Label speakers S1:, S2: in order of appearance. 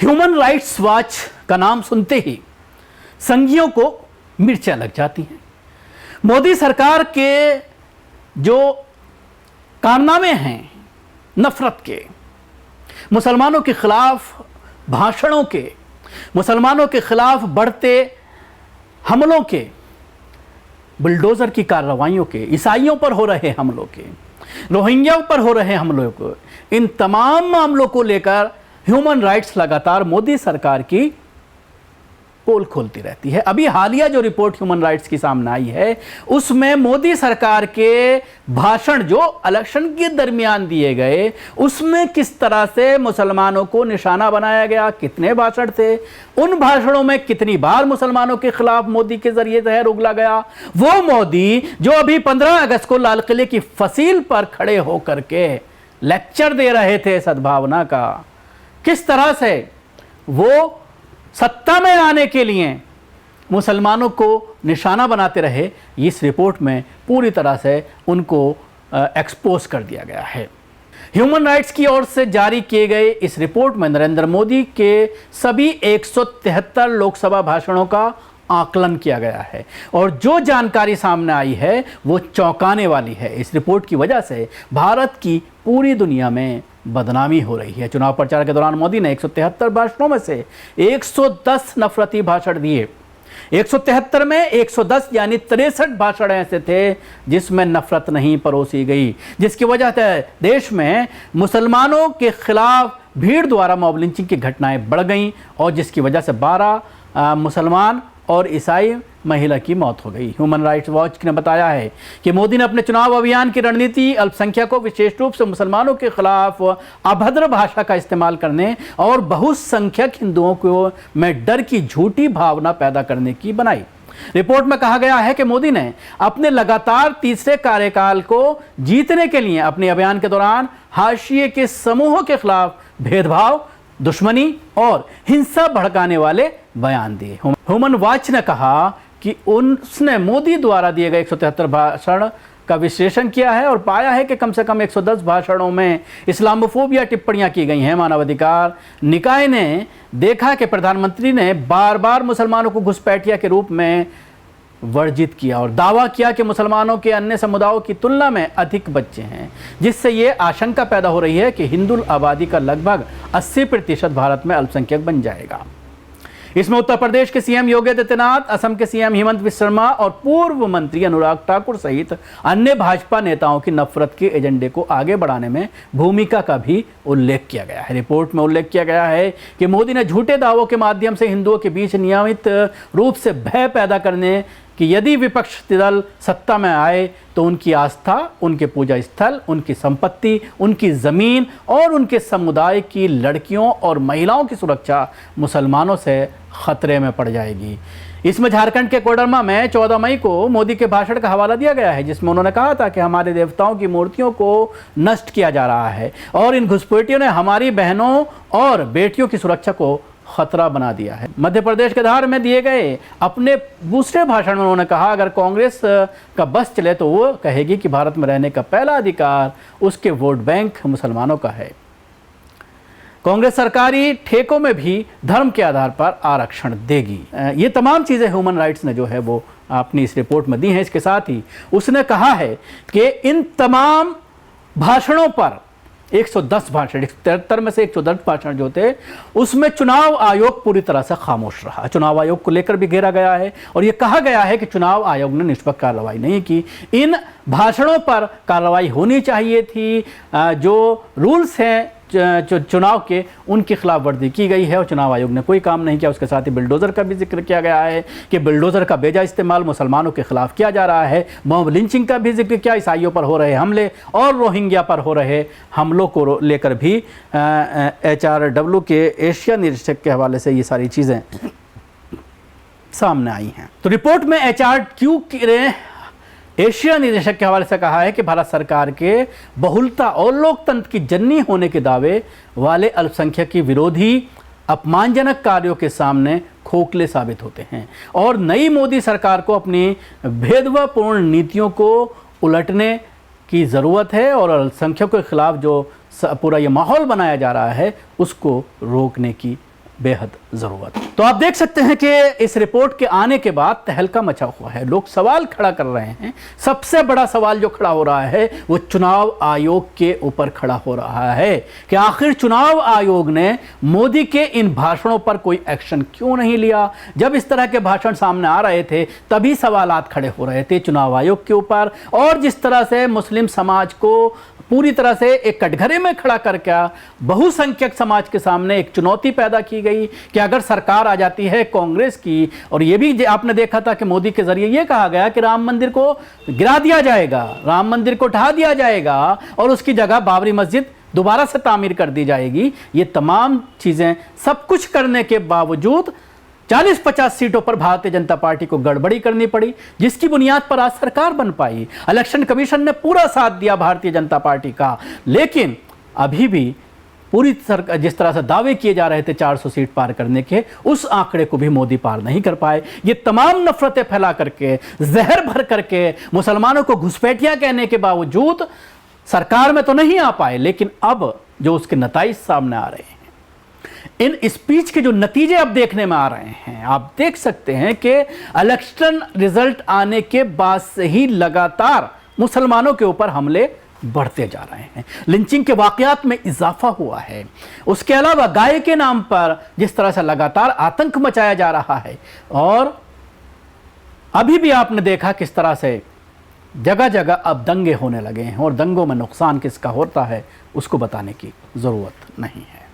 S1: Human rights watch का नाम सुनते ही संघियों को मिर्चें लग जाती हैं। मोदी सरकार के जो कारनामे हैं नफरत के, मुसलमानों के खिलाफ भाषणों के, मुसलमानों के खिलाफ बढ़ते हमलों के, बुलडोज़र की कार्रवाइयों के, ईसाइयों पर हो रहे हमलों के, रोहिंग्या पर हो रहे हमलों को, इन तमाम मामलों को लेकर ह्यूमन राइट्स लगातार मोदी सरकार की पोल खोलती रहती है। अभी हालिया जो रिपोर्ट ह्यूमन राइट्स की सामने आई है उसमें मोदी सरकार के भाषण जो इलेक्शन के दरमियान दिए गए उसमें किस तरह से मुसलमानों को निशाना बनाया गया, कितने भाषण थे, उन भाषणों में कितनी बार मुसलमानों के खिलाफ मोदी के जरिए जहर उगला गया। वो मोदी जो अभी 15 अगस्त को लाल किले की फसील पर खड़े होकर के लेक्चर दे रहे थे सद्भावना का, किस तरह से वो सत्ता में आने के लिए मुसलमानों को निशाना बनाते रहे, इस रिपोर्ट में पूरी तरह से उनको एक्सपोज कर दिया गया है। ह्यूमन राइट्स की ओर से जारी किए गए इस रिपोर्ट में नरेंद्र मोदी के सभी 173 लोकसभा भाषणों का आकलन किया गया है और जो जानकारी सामने आई है वो चौंकाने वाली है। इस रिपोर्ट की वजह से भारत की पूरी दुनिया में बदनामी हो रही है। चुनाव प्रचार के दौरान मोदी ने 173 भाषणों में से 110 नफरती भाषण दिए। 173 में 110 यानी 63 भाषण ऐसे थे जिसमें नफरत नहीं परोसी गई, जिसकी वजह से देश में मुसलमानों के खिलाफ भीड़ द्वारा मॉब लिंचिंग की घटनाएं बढ़ गईं और जिसकी वजह से 12 मुसलमान और ईसाई महिला की मौत हो गई। ह्यूमन राइट्स वॉच ने बताया है कि मोदी ने अपने चुनाव अभियान की रणनीति अल्पसंख्यकों विशेष रूप से मुसलमानों के खिलाफ अभद्र भाषा का इस्तेमाल करने और बहुसंख्यक हिंदुओं को में डर की झूठी भावना पैदा करने की बनाई। रिपोर्ट में कहा गया है कि मोदी ने अपने लगातार तीसरे कार्यकाल को जीतने के लिए अपने अभियान के दौरान हाशिए के समूहों के खिलाफ भेदभाव, दुश्मनी और हिंसा भड़काने वाले बयान दिए। ह्यूमन वॉच ने कहा कि उसने मोदी द्वारा दिए गए 173 भाषण का विश्लेषण किया है और पाया है कि कम से कम 110 भाषणों में इस्लामोफोबिया टिप्पणियां की गई हैं। मानवाधिकार निकाय ने देखा कि प्रधानमंत्री ने बार बार मुसलमानों को घुसपैठिया के रूप में वर्जित किया और दावा किया कि मुसलमानों के अन्य समुदायों की तुलना में अधिक बच्चे हैं, जिससे ये आशंका पैदा हो रही है कि हिंदू आबादी का लगभग 80% भारत में अल्पसंख्यक बन जाएगा। इसमें उत्तर प्रदेश के सीएम योगी आदित्यनाथ, असम के सीएम हेमंत बिस्वा शर्मा और पूर्व मंत्री अनुराग ठाकुर सहित अन्य भाजपा नेताओं की नफरत के एजेंडे को आगे बढ़ाने में भूमिका का भी उल्लेख किया गया है। रिपोर्ट में उल्लेख किया गया है कि मोदी ने झूठे दावों के माध्यम से हिंदुओं के बीच नियमित रूप से भय पैदा करने कि यदि विपक्षी दल सत्ता में आए तो उनकी आस्था, उनके पूजा स्थल, उनकी संपत्ति, उनकी ज़मीन और उनके समुदाय की लड़कियों और महिलाओं की सुरक्षा मुसलमानों से खतरे में पड़ जाएगी। इसमें झारखंड के कोडरमा में 14 मई को मोदी के भाषण का हवाला दिया गया है जिसमें उन्होंने कहा था कि हमारे देवताओं की मूर्तियों को नष्ट किया जा रहा है और इन घुसपैठियों ने हमारी बहनों और बेटियों की सुरक्षा को खतरा बना दिया है। मध्य प्रदेश के धार में दिए गए अपने दूसरे भाषण में उन्होंने कहा अगर कांग्रेस का बस चले तो वो कहेगी कि भारत में रहने का पहला अधिकार उसके वोट बैंक मुसलमानों का है। कांग्रेस सरकारी ठेकों में भी धर्म के आधार पर आरक्षण देगी। ये तमाम चीज़ें ह्यूमन राइट्स ने जो है वो अपनी इस रिपोर्ट में दी हैं। इसके साथ ही उसने कहा है कि इन तमाम भाषणों पर 110 भाषण, 173 में से 110 भाषण जो थे उसमें चुनाव आयोग पूरी तरह से खामोश रहा। चुनाव आयोग को लेकर भी घेरा गया है और ये कहा गया है कि चुनाव आयोग ने निष्पक्ष कार्रवाई नहीं की। इन भाषणों पर कार्रवाई होनी चाहिए थी। जो रूल्स हैं चुनाव के उनकी खिलाफ वर्जी की गई है और चुनाव आयोग ने कोई काम नहीं किया। उसके साथ ही बुलडोज़र का भी जिक्र किया गया है कि बुलडोज़र का बेजा इस्तेमाल मुसलमानों के खिलाफ किया जा रहा है। मॉब लिंचिंग का भी जिक्र किया, ईसाइयों पर हो रहे हमले और रोहिंग्या पर हो रहे हमलों को लेकर भी HRW के एशिया निरीक्षक के हवाले से ये सारी चीज़ें सामने आई हैं। तो रिपोर्ट में HRQ ने एशिया निदेशक के हवाले से कहा है कि भारत सरकार के बहुलता और लोकतंत्र की जननी होने के दावे वाले अल्पसंख्यक की विरोधी अपमानजनक कार्यों के सामने खोखले साबित होते हैं और नई मोदी सरकार को अपनी भेदभावपूर्ण नीतियों को उलटने की ज़रूरत है और अल्पसंख्यकों के खिलाफ जो पूरा ये माहौल बनाया जा रहा है उसको रोकने की बेहद जरूरत। तो आप देख सकते हैं कि इस रिपोर्ट के आने के बाद तहलका मचा हुआ है, लोग सवाल खड़ा कर रहे हैं। सबसे बड़ा सवाल जो खड़ा हो रहा है वो चुनाव आयोग के ऊपर खड़ा हो रहा है कि आखिर चुनाव आयोग ने मोदी के इन भाषणों पर कोई एक्शन क्यों नहीं लिया। जब इस तरह के भाषण सामने आ रहे थे तभी सवालात खड़े हो रहे थे चुनाव आयोग के ऊपर, और जिस तरह से मुस्लिम समाज को पूरी तरह से एक कटघरे में खड़ा करके बहुसंख्यक समाज के सामने एक चुनौती पैदा की गई कि अगर सरकार आ जाती है कांग्रेस की, और ये भी आपने देखा था कि मोदी के जरिए ये कहा गया कि राम मंदिर को गिरा दिया जाएगा, राम मंदिर को ढा दिया जाएगा और उसकी जगह बाबरी मस्जिद दोबारा से तामीर कर दी जाएगी। ये तमाम चीजें सब कुछ करने के बावजूद 40-50 सीटों पर भारतीय जनता पार्टी को गड़बड़ी करनी पड़ी, जिसकी बुनियाद पर आज सरकार बन पाई। इलेक्शन कमीशन ने पूरा साथ दिया भारतीय जनता पार्टी का, लेकिन अभी भी पूरी सरकार जिस तरह से दावे किए जा रहे थे 400 सीट पार करने के, उस आंकड़े को भी मोदी पार नहीं कर पाए। ये तमाम नफरतें फैला करके, जहर भर करके, मुसलमानों को घुसपैठिया कहने के बावजूद सरकार में तो नहीं आ पाए, लेकिन अब जो उसके नताइज सामने आ रहे हैं, इन स्पीच के जो नतीजे अब देखने में आ रहे हैं, आप देख सकते हैं कि इलेक्शन रिजल्ट आने के बाद से ही लगातार मुसलमानों के ऊपर हमले बढ़ते जा रहे हैं, लिंचिंग के वाकयात में इजाफा हुआ है। उसके अलावा गाय के नाम पर जिस तरह से लगातार आतंक मचाया जा रहा है, और अभी भी आपने देखा किस तरह से जगह जगह अब दंगे होने लगे हैं, और दंगों में नुकसान किसका होता है उसको बताने की जरूरत नहीं है।